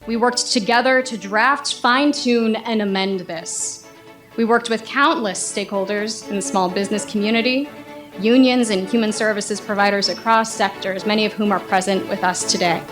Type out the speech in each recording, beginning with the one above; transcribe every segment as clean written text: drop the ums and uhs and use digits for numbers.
We worked together to draft, fine-tune, and amend this. We worked with countless stakeholders in the small business community, unions and human services providers across sectors, many of whom are present with us today.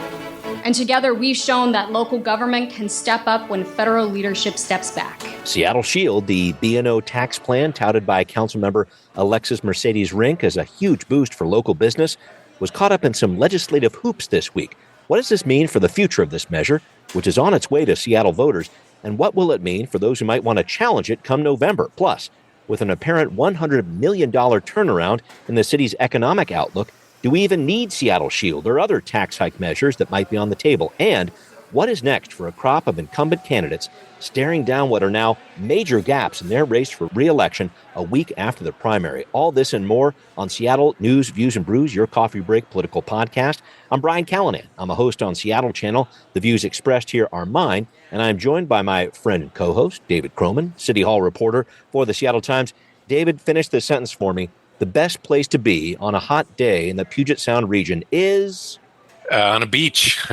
And together, we've shown that local government can step up when federal leadership steps back. Seattle Shield, the B&O tax plan touted by Councilmember Alexis Mercedes Rink as a huge boost for local business, was caught up in some legislative hoops this week. What does this mean for the future of this measure, which is on its way to Seattle voters? And what will it mean for those who might want to challenge it come November? Plus, with an apparent $100 million turnaround in the city's economic outlook, do we even need Seattle Shield or other tax hike measures that might be on the table? And what is next for a crop of incumbent candidates staring down what are now major gaps in their race for re-election a week after the primary? All this and more on Seattle News, Views, and Brews, your coffee break political podcast. I'm Brian Callanan. I'm a host on Seattle Channel. The views expressed here are mine, and I'm joined by my friend and co-host, David Croman, City Hall reporter for the Seattle Times. David, finish this sentence for me. The best place to be on a hot day in the Puget Sound region is? On a beach.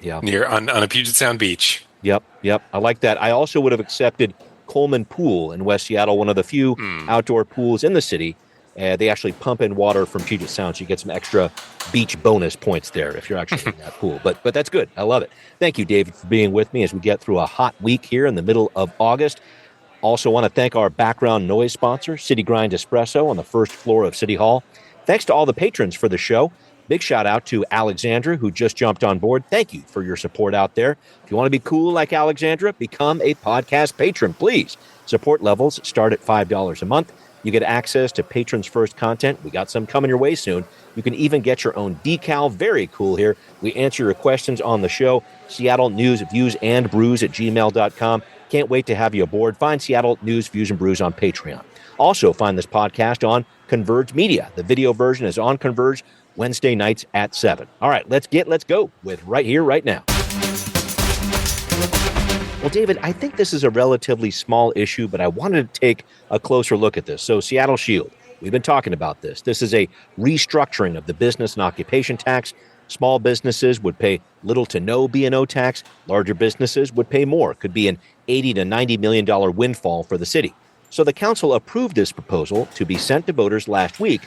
Yeah. On a Puget Sound beach. Yep. I like that. I also would have accepted Coleman Pool in West Seattle, one of the few outdoor pools in the city. They actually pump in water from Puget Sound, so you get some extra beach bonus points there if you're actually in that pool. But that's good. I love it. Thank you, David, for being with me as we get through a hot week here in the middle of August. Also want to thank our background noise sponsor, City Grind Espresso on the first floor of City Hall. Thanks to all the patrons for the show. Big shout out to Alexandra, who just jumped on board. Thank you for your support out there. If you want to be cool like Alexandra, become a podcast patron, please. Support levels start at $5 a month. You get access to Patrons First content. We got some coming your way soon. You can even get your own decal. Very cool here. We answer your questions on the show. Seattle News, Views, and Brews at gmail.com. Can't wait to have you aboard. Find Seattle News, Views, and Brews on Patreon. Also, find this podcast on Converge Media. The video version is on Converge Wednesday nights at 7. All right, let's go with Right Here, Right Now. Well, David, I think this is a relatively small issue, but I wanted to take a closer look at this. So, Seattle Shield, we've been talking about this. This is a restructuring of the business and occupation tax. Small businesses would pay little to no B&O tax. Larger businesses would pay more. Could be an $80 to $90 million windfall for the city. So the council approved this proposal to be sent to voters last week.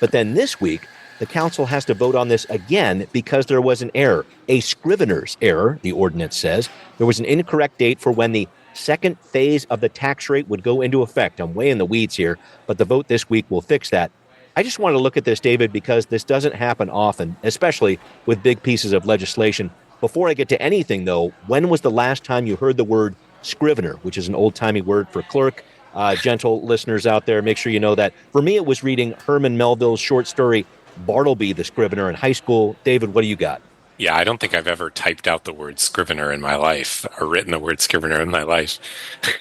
But then this week, the council has to vote on this again because there was an error, a scrivener's error, the ordinance says. There was an incorrect date for when the second phase of the tax rate would go into effect. I'm way in the weeds here, but the vote this week will fix that. I just want to look at this, David, because this doesn't happen often, especially with big pieces of legislation. Before I get to anything, though, when was the last time you heard the word scrivener, which is an old-timey word for clerk? Gentle listeners out there, make sure you know that. For me, it was reading Herman Melville's short story, Bartleby the Scrivener, in high school. David, what do you got? Yeah, I don't think I've ever typed out the word scrivener in my life or written the word scrivener in my life.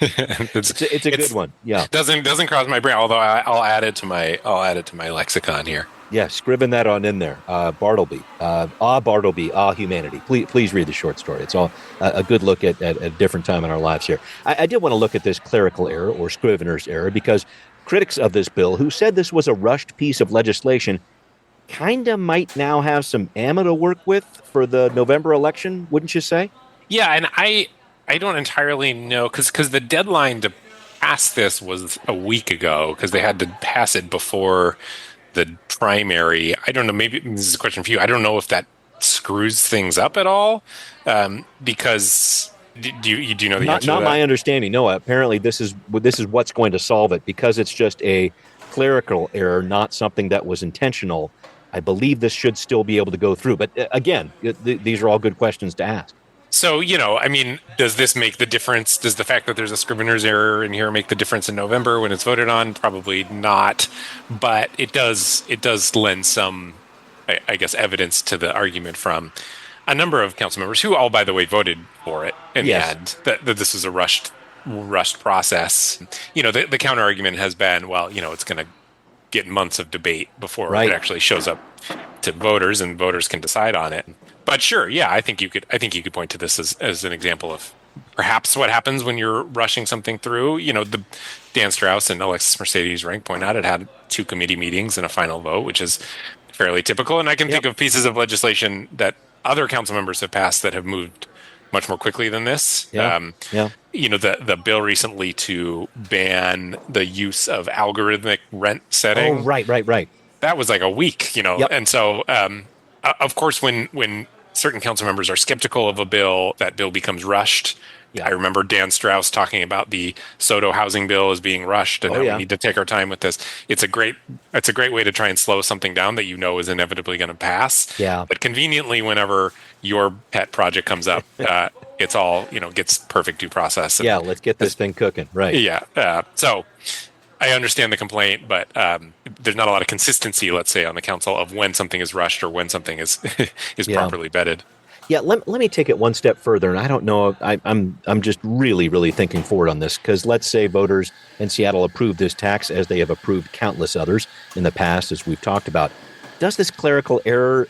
it's a good one. Yeah, doesn't cross my brain. Although I'll add it to my lexicon here. Yeah, scriven that on in there. Bartleby, Bartleby, humanity. Please read the short story. It's all a good look at a different time in our lives here. I did want to look at this clerical error or scrivener's error because critics of this bill, who said this was a rushed piece of legislation, kind of might now have some ammo to work with for the November election, wouldn't you say? Yeah, and I don't entirely know because the deadline to pass this was a week ago because they had to pass it before the primary. I don't know. Maybe this is a question for you. I don't know if that screws things up at all because do you know the answer to that? Not my understanding. No, apparently this is what's going to solve it because it's just a clerical error, not something that was intentional. I believe this should still be able to go through. But again, these are all good questions to ask. So, does this make the difference? Does the fact that there's a scrivener's error in here make the difference in November when it's voted on? Probably not. But it does lend some, I guess, evidence to the argument from a number of council members who all, by the way, voted for it in the end, that this is a rushed process. The counter argument has been, well, it's going to get months of debate before it actually shows up to voters and voters can decide on it. But sure, yeah, I think you could point to this as an example of perhaps what happens when you're rushing something through. The Dan Strauss and Alexis Mercedes Rink point out it had 2 committee meetings and a final vote, which is fairly typical. And I can think of pieces of legislation that other council members have passed that have moved much more quickly than this. Yeah. The bill recently to ban the use of algorithmic rent setting. Oh, right. That was like a week, Yep. And so, of course, when certain council members are skeptical of a bill, that bill becomes rushed. Yeah. I remember Dan Strauss talking about the Soto housing bill as being rushed, and Oh, yeah. we need to take our time with this. It's a great way to try and slow something down that is inevitably going to pass. Yeah. But conveniently, whenever your pet project comes up, it's all gets perfect due process. Yeah, let's get this thing cooking. Right. Yeah. So I understand the complaint, but there's not a lot of consistency, let's say, on the council of when something is rushed or when something is properly vetted. Yeah, let me take it one step further, and I don't know. I'm just really thinking forward on this, because let's say voters in Seattle approve this tax, as they have approved countless others in the past, as we've talked about. Does this clerical error?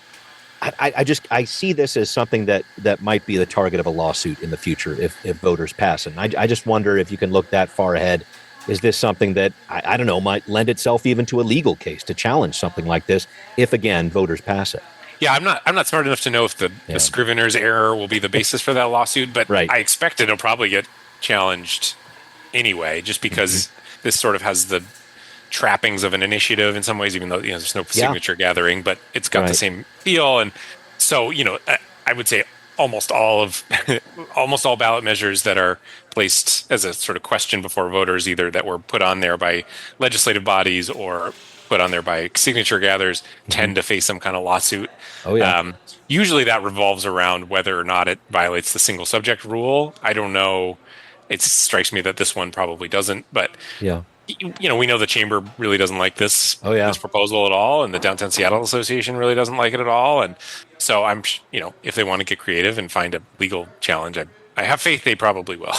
I see this as something that might be the target of a lawsuit in the future if voters pass it. And I just wonder if you can look that far ahead. Is this something that I don't know, might lend itself even to a legal case to challenge something like this if, again, voters pass it? Yeah, I'm not smart enough to know if the scrivener's error will be the basis for that lawsuit, but Right. I expect it'll probably get challenged anyway, just because this sort of has the trappings of an initiative in some ways, even though there's no signature gathering, but it's got the same feel. And so I would say almost all ballot measures that are placed as a sort of question before voters, either that were put on there by legislative bodies or put on there by signature gatherers, tend to face some kind of lawsuit. Oh, yeah. Usually that revolves around whether or not it violates the single subject rule. I don't know. It strikes me that this one probably doesn't, but Yeah. we know the chamber really doesn't like this Yeah. proposal at all, and the Downtown Seattle Association really doesn't like it at all. And so if they want to get creative and find a legal challenge, I have faith they probably will.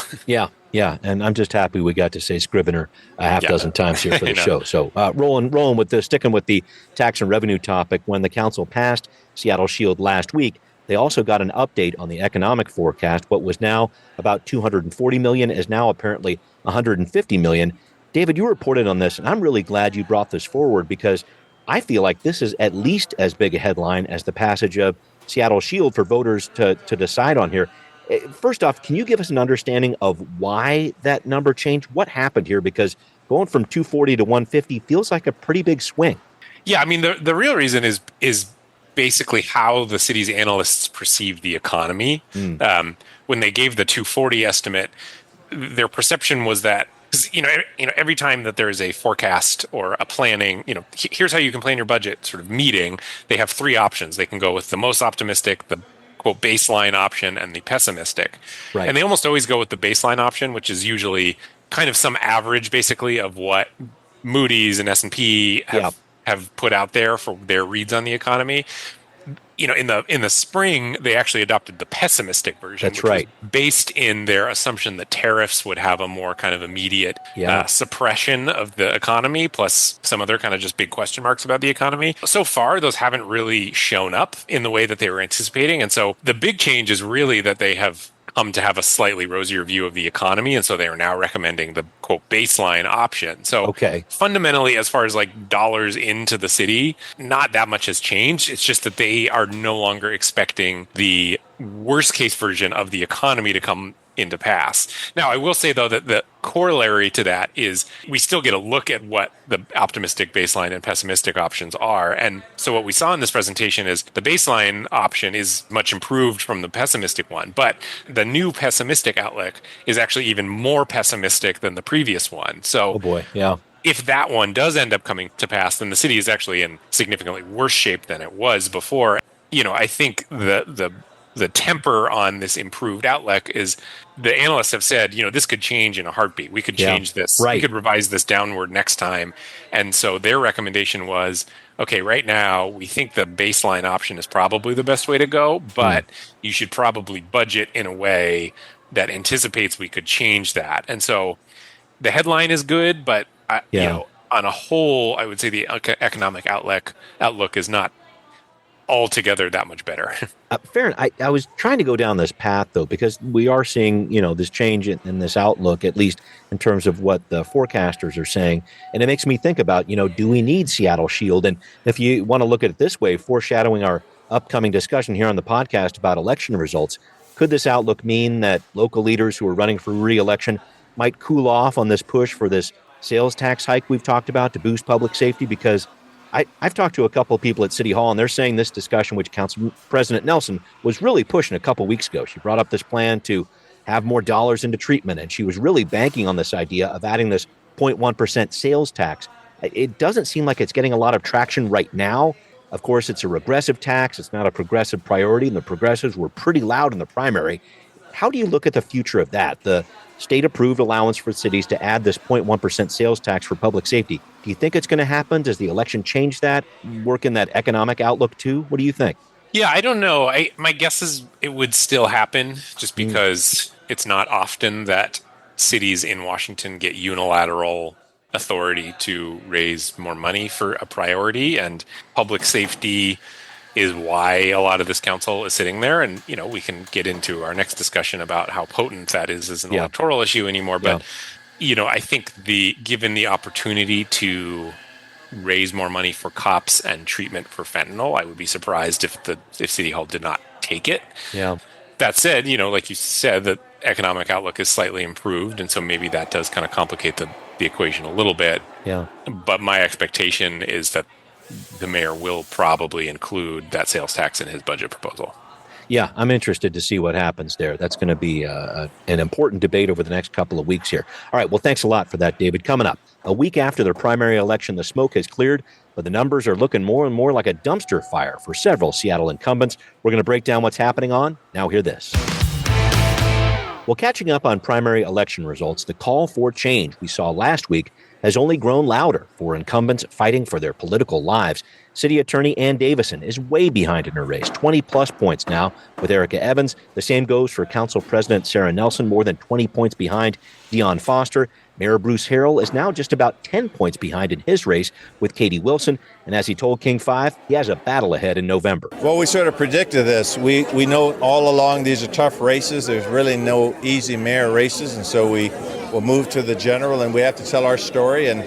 Yeah, and I'm just happy we got to say Scrivener a half dozen times here for the show. So rolling with this, sticking with the tax and revenue topic, when the council passed Seattle Shield last week, they also got an update on the economic forecast. What was now about $240 million is now apparently $150 million. David, you reported on this, and I'm really glad you brought this forward, because I feel like this is at least as big a headline as the passage of Seattle Shield for voters to decide on here. First off, can you give us an understanding of why that number changed? What happened here? Because going from 240 to 150 feels like a pretty big swing. Yeah, I mean, the real reason is basically how the city's analysts perceive the economy. When they gave the 240 estimate, their perception was that, because every time that there is a forecast or a planning, here's how you can plan your budget sort of meeting, they have three options. They can go with the most optimistic, the quote baseline option, and the pessimistic. Right. And they almost always go with the baseline option, which is usually kind of some average basically of what Moody's and S&P have put out there for their reads on the economy. In the spring, they actually adopted the pessimistic version. That's right. Was based in their assumption that tariffs would have a more kind of immediate suppression of the economy, plus some other kind of just big question marks about the economy. So far, those haven't really shown up in the way that they were anticipating. And so the big change is really that they have come to have a slightly rosier view of the economy, and so they are now recommending the quote baseline option. So fundamentally, as far as like dollars into the city, not that much has changed. It's just that they are no longer expecting the worst case version of the economy to come into pass. Now, I will say, though, that the corollary to that is we still get a look at what the optimistic baseline and pessimistic options are. And so what we saw in this presentation is the baseline option is much improved from the pessimistic one, but the new pessimistic outlook is actually even more pessimistic than the previous one. So if that one does end up coming to pass, then the city is actually in significantly worse shape than it was before. I think the temper on this improved outlook is the analysts have said, this could change in a heartbeat. We could change this. Right. We could revise this downward next time. And so their recommendation was, okay, right now we think the baseline option is probably the best way to go, but you should probably budget in a way that anticipates we could change that. And so the headline is good, but on a whole, I would say the economic outlook is not altogether that much better. Fair. I was trying to go down this path, though, because we are seeing, this change in this outlook, at least in terms of what the forecasters are saying. And it makes me think about, do we need Seattle Shield? And if you want to look at it this way, foreshadowing our upcoming discussion here on the podcast about election results, Could this outlook mean that local leaders who are running for re-election might cool off on this push for this sales tax hike we've talked about to boost public safety? Because I've talked to a couple of people at City Hall, and they're saying this discussion, which Council President Nelson was really pushing a couple weeks ago. She brought up this plan to have more dollars into treatment, and she was really banking on this idea of adding this 0.1% sales tax. It doesn't seem like it's getting a lot of traction right now. Of course, it's a regressive tax. It's not a progressive priority, and the progressives were pretty loud in the primary. How do you look at the future of that? The state-approved allowance for cities to add this 0.1% sales tax for public safety. Do you think it's going to happen? Does the election change that? Work in that economic outlook too? What do you think? Yeah, I don't know. My guess is it would still happen just because it's not often that cities in Washington get unilateral authority to raise more money for a priority, and public safety is why a lot of this council is sitting there. And, we can get into our next discussion about how potent that is as an electoral issue anymore. But, I think given the opportunity to raise more money for cops and treatment for fentanyl, I would be surprised if City Hall did not take it. Yeah. That said, like you said, the economic outlook is slightly improved. And so maybe that does kind of complicate the equation a little bit. Yeah. But my expectation is that the mayor will probably include that sales tax in his budget proposal. Yeah, I'm interested to see what happens there. That's going to be an important debate over the next couple of weeks here. All right, well, thanks a lot for that, David. Coming up, a week after the primary election, the smoke has cleared, but the numbers are looking more and more like a dumpster fire for several Seattle incumbents. We're going to break down what's happening on Now Hear This. Well, catching up on primary election results, the call for change we saw last week has only grown louder for incumbents fighting for their political lives. City Attorney Ann Davison is way behind in her race, 20-plus points now with Erica Evans. The same goes for Council President Sarah Nelson, more than 20 points behind Dion Foster. Mayor Bruce Harrell is now just about 10 points behind in his race with Katie Wilson. And as he told King 5, he has a battle ahead in November. Well, we sort of predicted this. We know all along these are tough races. There's really no easy mayor races. And so we will move to the general, and we have to tell our story. And,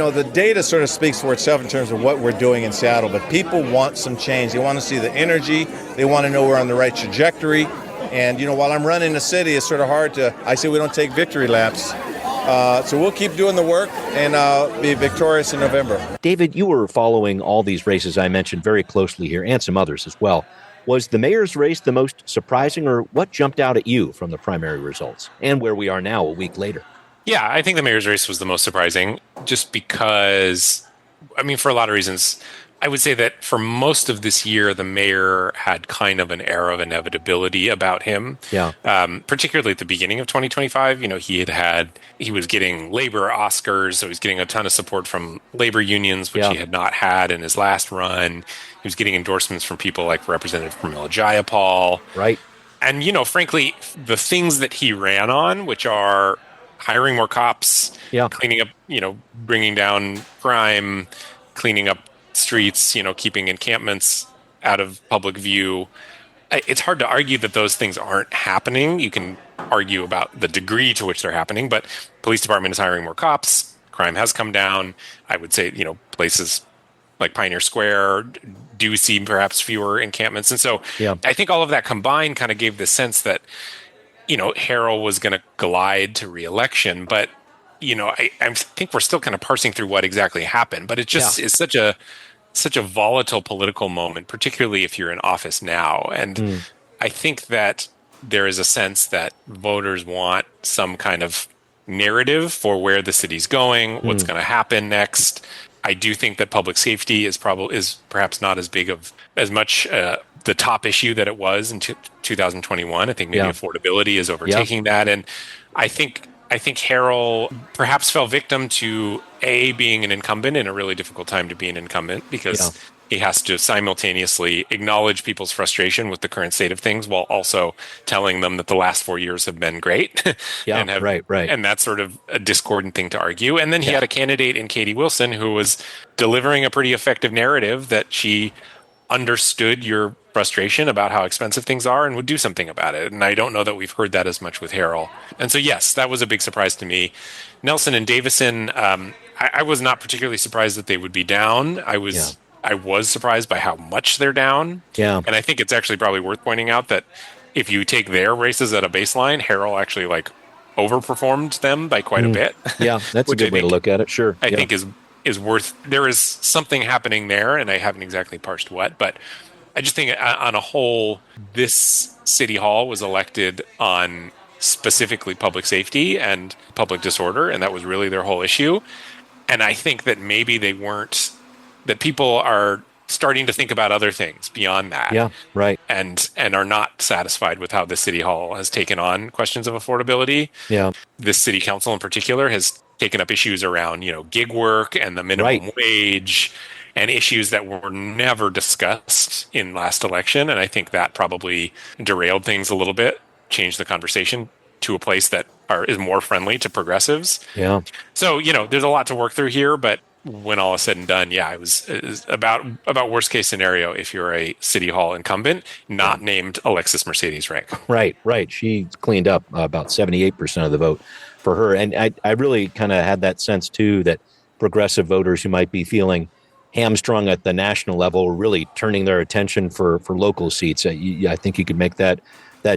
the data sort of speaks for itself in terms of what we're doing in Seattle. But people want some change. They want to see the energy. They want to know we're on the right trajectory. And, while I'm running the city, it's sort of hard I say we don't take victory laps. So we'll keep doing the work and be victorious in November. David, you were following all these races I mentioned very closely here, and some others as well. Was the mayor's race the most surprising, or what jumped out at you from the primary results and where we are now a week later? Yeah, I think the mayor's race was the most surprising just because, for a lot of reasons. I would say that for most of this year, the mayor had kind of an air of inevitability about him. Yeah. Particularly at the beginning of 2025, he was getting labor Oscars, so he was getting a ton of support from labor unions, which he had not had in his last run. He was getting endorsements from people like Representative Pramila Jayapal. Right. And, frankly, the things that he ran on, which are hiring more cops, cleaning up, bringing down crime, cleaning up streets, keeping encampments out of public view. It's hard to argue that those things aren't happening. You can argue about the degree to which they're happening, but police department is hiring more cops. Crime has come down. I would say, places like Pioneer Square do see perhaps fewer encampments. And so I think all of that combined kind of gave the sense that, Harrell was going to glide to re-election, but I think we're still kind of parsing through what exactly happened, but it just is such a volatile political moment, particularly if you're in office now. And I think that there is a sense that voters want some kind of narrative for where the city's going, what's going to happen next. I do think that public safety is perhaps not as much the top issue that it was in 2021. I think maybe affordability is overtaking that. And I think Harrell perhaps fell victim to being an incumbent in a really difficult time to be an incumbent because he has to simultaneously acknowledge people's frustration with the current state of things while also telling them that the last 4 years have been great. Right. And that's sort of a discordant thing to argue. And then he had a candidate in Katie Wilson who was delivering a pretty effective narrative that she understood your frustration about how expensive things are and would do something about it. And I don't know that we've heard that as much with Harrell. And so, yes, that was a big surprise to me. Nelson and Davison, I was not particularly surprised that they would be down. I I was surprised by how much they're down. Yeah. And I think it's actually probably worth pointing out that if you take their races at a baseline, Harrell actually like overperformed them by quite a bit. Yeah, that's a which good way to look at it. Sure. I Yeah. think is worth. There is something happening there, and I haven't exactly parsed what, but I just think on a whole, this city hall was elected on specifically public safety and public disorder, and that was really their whole issue. And I think that maybe that people are starting to think about other things beyond that. Yeah, right. And are not satisfied with how the city hall has taken on questions of affordability. Yeah. This city council in particular has taken up issues around, gig work and the minimum wage and issues that were never discussed in last election. And I think that probably derailed things a little bit, changed the conversation to a place that is more friendly to progressives. Yeah. So, there's a lot to work through here, but when all is said and done, yeah, it was about worst case scenario if you're a city hall incumbent not named Alexis Mercedes Rank. Right. She cleaned up about 78% of the vote for her. And I really kind of had that sense, too, that progressive voters who might be feeling hamstrung at the national level are really turning their attention for local seats. I think you could make that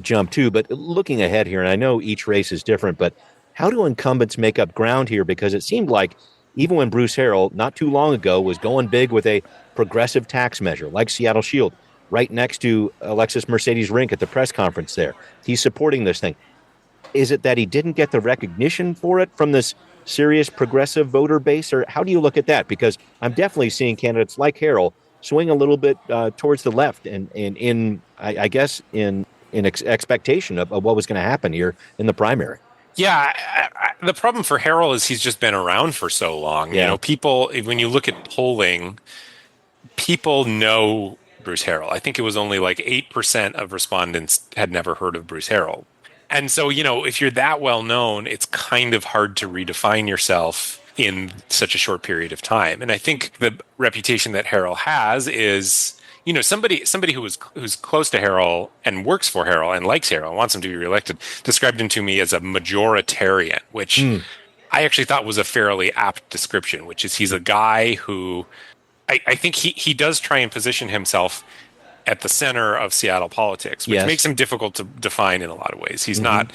jump, too. But looking ahead here, and I know each race is different, but how do incumbents make up ground here? Because it seemed like even when Bruce Harrell, not too long ago, was going big with a progressive tax measure like Seattle Shield, right next to Alexis Mercedes Rink at the press conference there. He's supporting this thing. Is it that he didn't get the recognition for it from this serious progressive voter base? Or how do you look at that? Because I'm definitely seeing candidates like Harrell swing a little bit towards the left and in expectation of what was going to happen here in the primary. Yeah, the problem for Harrell is he's just been around for so long. Yeah. People, when you look at polling, people know Bruce Harrell. I think it was only like 8% of respondents had never heard of Bruce Harrell. And so, if you're that well known, it's kind of hard to redefine yourself in such a short period of time. And I think the reputation that Harrell has is, somebody who's close to Harrell and works for Harrell and likes Harrell and wants him to be reelected described him to me as a majoritarian, which I actually thought was a fairly apt description, which is he's a guy who I think he does try and position himself at the center of Seattle politics, which makes him difficult to define in a lot of ways. He's not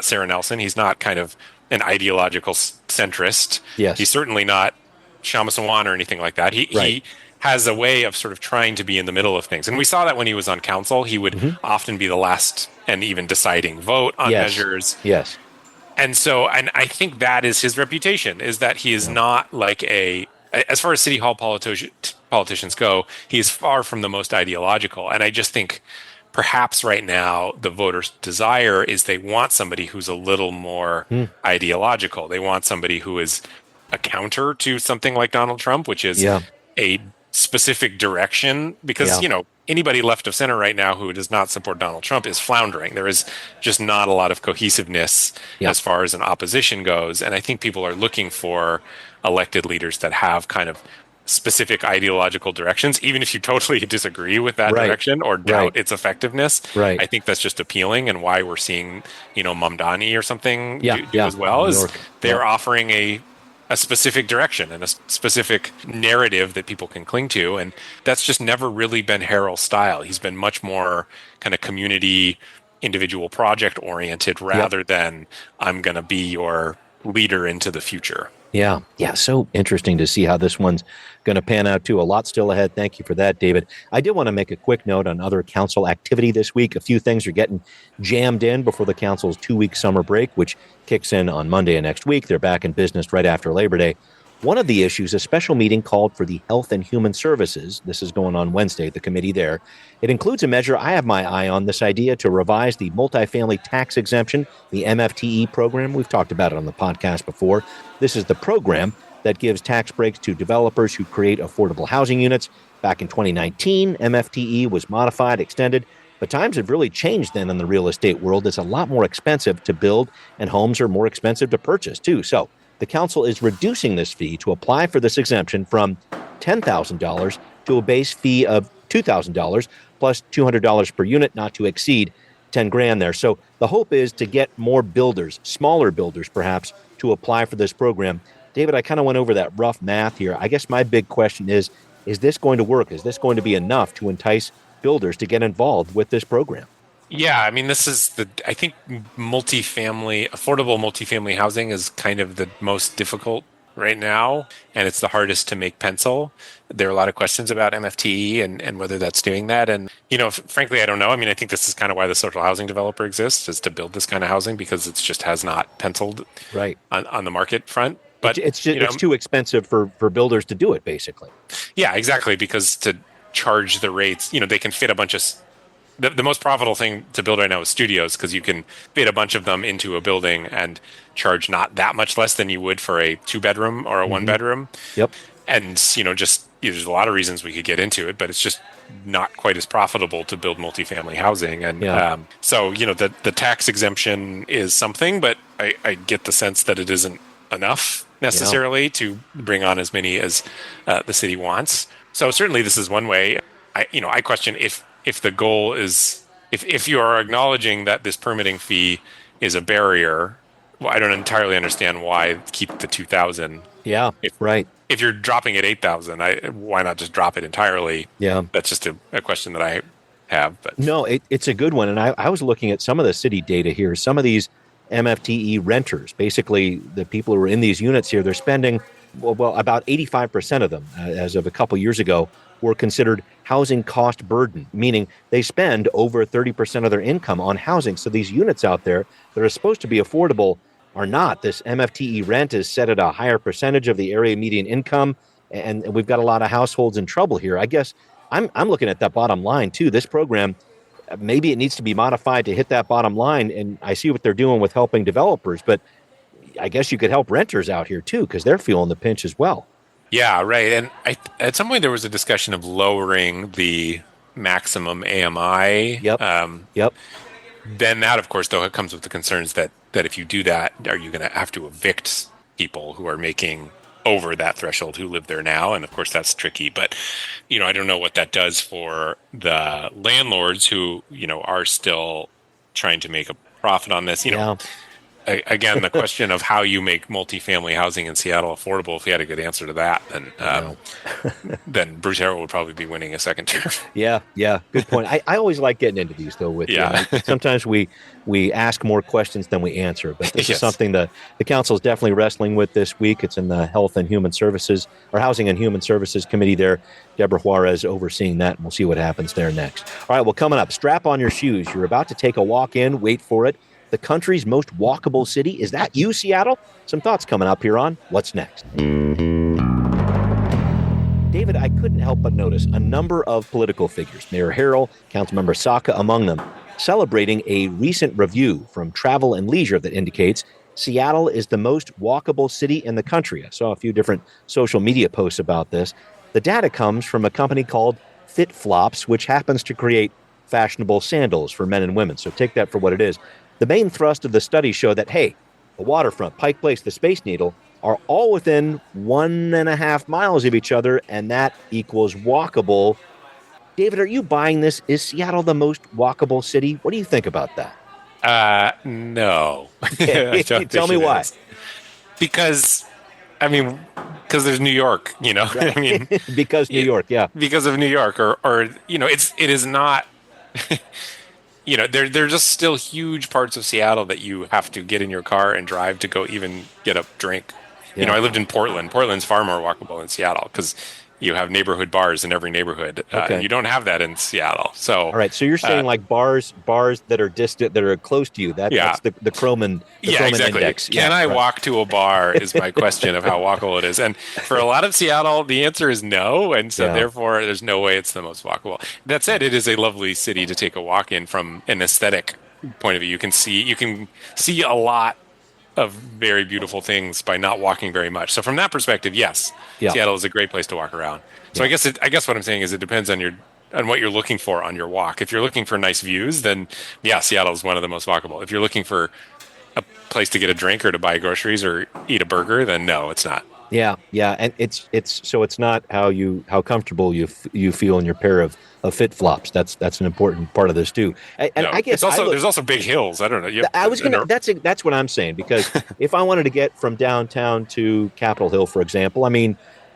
Sarah Nelson. He's not kind of an ideological centrist. Yes. He's certainly not Shama Sawant or anything like that. He has a way of sort of trying to be in the middle of things. And we saw that when he was on council. He would often be the last and even deciding vote on measures. Yes. And so, and I think that is his reputation, is that he is not like as far as city hall politicians go, he is far from the most ideological. And I just think perhaps right now the voters' desire is they want somebody who's a little more ideological. They want somebody who is a counter to something like Donald Trump, which is a specific direction, because anybody left of center right now who does not support Donald Trump is floundering. There is just not a lot of cohesiveness as far as an opposition goes, and I think people are looking for elected leaders that have kind of specific ideological directions, even if you totally disagree with that direction or doubt its effectiveness. I think that's just appealing, and why we're seeing Mamdani or something do as well, is they're offering a specific direction and a specific narrative that people can cling to. And that's just never really been Harrell's style. He's been much more kind of community, individual project oriented rather than I'm going to be your leader into the future. Yeah. So interesting to see how this one's going to pan out, too. A lot still ahead. Thank you for that, David. I did want to make a quick note on other council activity this week. A few things are getting jammed in before the council's 2-week summer break, which kicks in on Monday of next week. They're back in business right after Labor Day. One of the issues, a special meeting called for the Health and Human Services. This is going on Wednesday, the committee there. It includes a measure I have my eye on, this idea to revise the multifamily tax exemption, the MFTE program. We've talked about it on the podcast before. This is the program that gives tax breaks to developers who create affordable housing units. Back in 2019, MFTE was modified, extended, but times have really changed then in the real estate world. It's a lot more expensive to build, and homes are more expensive to purchase, too. So the council is reducing this fee to apply for this exemption from $10,000 to a base fee of $2,000 plus $200 per unit, not to exceed $10,000 there. So the hope is to get more builders, smaller builders perhaps, to apply for this program. David, I kind of went over that rough math here. I guess my big question is is this going to work? Is this going to be enough to entice builders to get involved with this program? Yeah, I mean, I think affordable multifamily housing is kind of the most difficult right now, and it's the hardest to make pencil. There are a lot of questions about MFTE and whether that's doing that. And, frankly, I don't know. I mean, I think this is kind of why the social housing developer exists, is to build this kind of housing, because it just has not penciled right on the market front. But it's too expensive for builders to do it, basically. Yeah, exactly, because to charge the rates, they can fit a bunch of the most profitable thing to build right now is studios, because you can fit a bunch of them into a building and charge not that much less than you would for a 2-bedroom or a 1-bedroom. Yep. And, there's a lot of reasons we could get into it, but it's just not quite as profitable to build multifamily housing. And so, the tax exemption is something, but I get the sense that it isn't enough necessarily to bring on as many as the city wants. So certainly this is one way. I question if the goal is, if you are acknowledging that this permitting fee is a barrier, well, I don't entirely understand why keep the 2,000. Yeah, right. If you're dropping at 8,000, why not just drop it entirely? Yeah. That's just a question that I have. But no, it's a good one. And I was looking at some of the city data here. Some of these MFTE renters, basically the people who are in these units here, they're spending, well about 85% of them, as of a couple years ago, were considered housing cost burden, meaning they spend over 30% of their income on housing. So these units out there that are supposed to be affordable are not. This MFTE rent is set at a higher percentage of the area median income, and we've got a lot of households in trouble here. I guess I'm looking at that bottom line too. This program, maybe it needs to be modified to hit that bottom line, and I see what they're doing with helping developers, but I guess you could help renters out here too, because they're feeling the pinch as well. Yeah, right. And at some point there was a discussion of lowering the maximum AMI. Yep. Then that, of course, though, it comes with the concerns that if you do that, are you going to have to evict people who are making over that threshold who live there now? And of course, that's tricky. But, I don't know what that does for the landlords who, are still trying to make a profit on this. Again, the question of how you make multifamily housing in Seattle affordable, if we had a good answer to that, then Bruce Harrell would probably be winning a second term. Yeah, good point. I always like getting into these, though, with you. Sometimes we ask more questions than we answer, but this is something that the council is definitely wrestling with this week. It's in the Health and Human Services, or Housing and Human Services Committee there. Deborah Juarez overseeing that, and we'll see what happens there next. All right, well, coming up, strap on your shoes. You're about to take a walk in. Wait for it. The country's most walkable city. Is that you, Seattle? Some thoughts coming up here on What's Next. David, I couldn't help but notice a number of political figures, Mayor Harrell, Councilmember Saka among them, celebrating a recent review from Travel and Leisure that indicates Seattle is the most walkable city in the country. I saw a few different social media posts about this. The data comes from a company called FitFlops, which happens to create fashionable sandals for men and women. So take that for what it is. The main thrust of the study showed that, hey, the waterfront, Pike Place, the Space Needle are all within 1.5 miles of each other, and that equals walkable. David, are you buying this? Is Seattle the most walkable city? What do you think about that? No. Tell me why. Because there's New York, Right. Because New York, yeah. Because of New York, or it is not. There are just still huge parts of Seattle that you have to get in your car and drive to go even get a drink. Yeah. I lived in Portland. Portland's far more walkable than Seattle because you have neighborhood bars in every neighborhood. Okay. You don't have that in Seattle. So, all right. So you're saying like bars that are distant, that are close to you. That's the Croman. Exactly. Index. Can I walk to a bar is my question of how walkable it is. And for a lot of Seattle, the answer is no. And so therefore, there's no way it's the most walkable. That said, it is a lovely city to take a walk in from an aesthetic point of view. You can see a lot of very beautiful things by not walking very much. So from that perspective, yes, Seattle is a great place to walk around. So I guess what I'm saying is it depends on what you're looking for on your walk. If you're looking for nice views, then Seattle is one of the most walkable. If you're looking for a place to get a drink or to buy groceries or eat a burger, then no, it's not. Yeah, and it's not how comfortable you feel in your pair of FitFlops. That's an important part of this too. And I guess there's also big hills. I don't know. That's what I'm saying, because if I wanted to get from downtown to Capitol Hill, for example,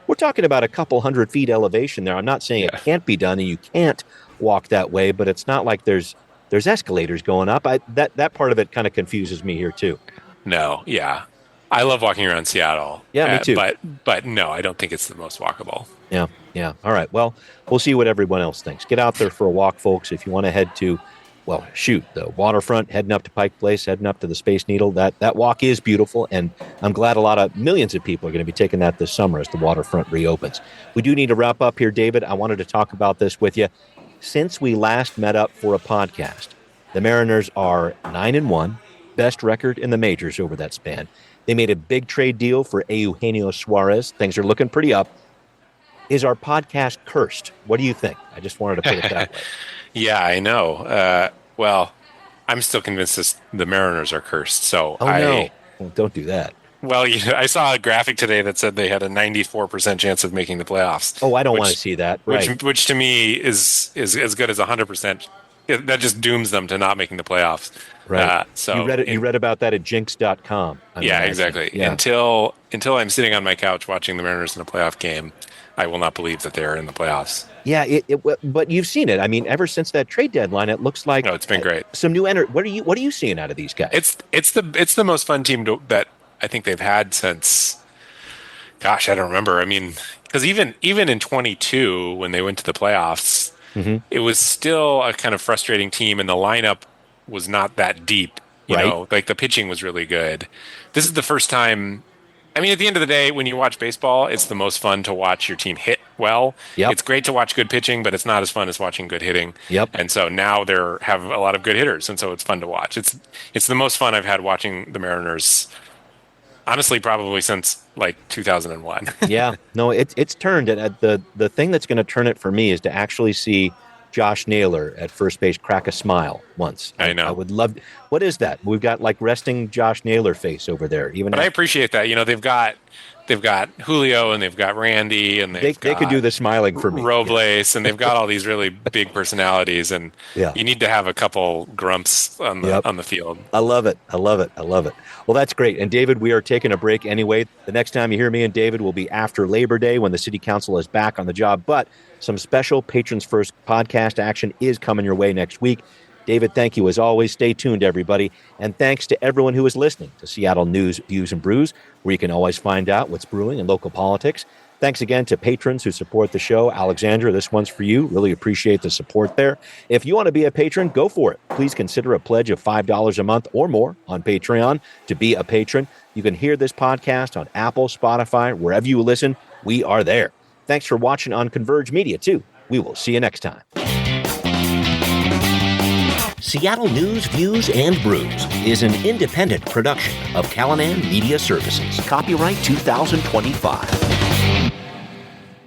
we're talking about a couple 100 feet elevation there. I'm not saying it can't be done and you can't walk that way, but it's not like there's escalators going up. That part of it kind of confuses me here too. No, yeah. I love walking around Seattle. Yeah, me too. But no, I don't think it's the most walkable. Yeah. All right. Well, we'll see what everyone else thinks. Get out there for a walk, folks. If you want to head to, the waterfront, heading up to Pike Place, heading up to the Space Needle, that walk is beautiful, and I'm glad millions of people are going to be taking that this summer as the waterfront reopens. We do need to wrap up here, David. I wanted to talk about this with you. Since we last met up for a podcast, the Mariners are 9-1, best record in the majors over that span. They made a big trade deal for Eugenio Suarez. Things are looking pretty up. Is our podcast cursed? What do you think? I just wanted to put it that way. Yeah, I know. Well, I'm still convinced the Mariners are cursed. So no. Well, don't do that. Well, I saw a graphic today that said they had a 94% chance of making the playoffs. Oh, I don't want to see that. Right. Which to me is as good as 100%. That just dooms them to not making the playoffs. Right. So you read about that at jinx.com. Yeah, exactly. Yeah. Until I'm sitting on my couch watching the Mariners in a playoff game, I will not believe that they're in the playoffs. Yeah, but you've seen it. I mean, ever since that trade deadline, it looks like it's been great. Some new energy. What are you seeing out of these guys? It's the most fun team that I think they've had since. Gosh, I don't remember. I mean, because even in 22 when they went to the playoffs, it was still a kind of frustrating team, and the lineup was not that deep. You know, like the pitching was really good. This is the first time. I mean, at the end of the day, when you watch baseball, it's the most fun to watch your team hit well. Yep. It's great to watch good pitching, but it's not as fun as watching good hitting. Yep. And so now they have a lot of good hitters, and so it's fun to watch. It's the most fun I've had watching the Mariners, honestly, probably since like 2001. Yeah. No, it's turned. And the thing that's going to turn it for me is to actually see Josh Naylor at first base crack a smile once. I know. I would love. What is that? We've got like resting Josh Naylor face over there. But I appreciate that. You know, they've got Julio and they've got Randy and they could do the smiling for me. Robles and they've got all these really big personalities and you need to have a couple grumps on the field. I love it. Well, that's great. And David, we are taking a break anyway. The next time you hear me and David will be after Labor Day when the City Council is back on the job. But some special Patrons First podcast action is coming your way next week. David, thank you as always. Stay tuned, everybody. And thanks to everyone who is listening to Seattle News, Views, and Brews, where you can always find out what's brewing in local politics. Thanks again to patrons who support the show. Alexandra, this one's for you. Really appreciate the support there. If you want to be a patron, go for it. Please consider a pledge of $5 a month or more on Patreon to be a patron. You can hear this podcast on Apple, Spotify, wherever you listen. We are there. Thanks for watching on Converge Media, too. We will see you next time. Seattle News, Views, and Brews is an independent production of Callanan Media Services. Copyright 2025.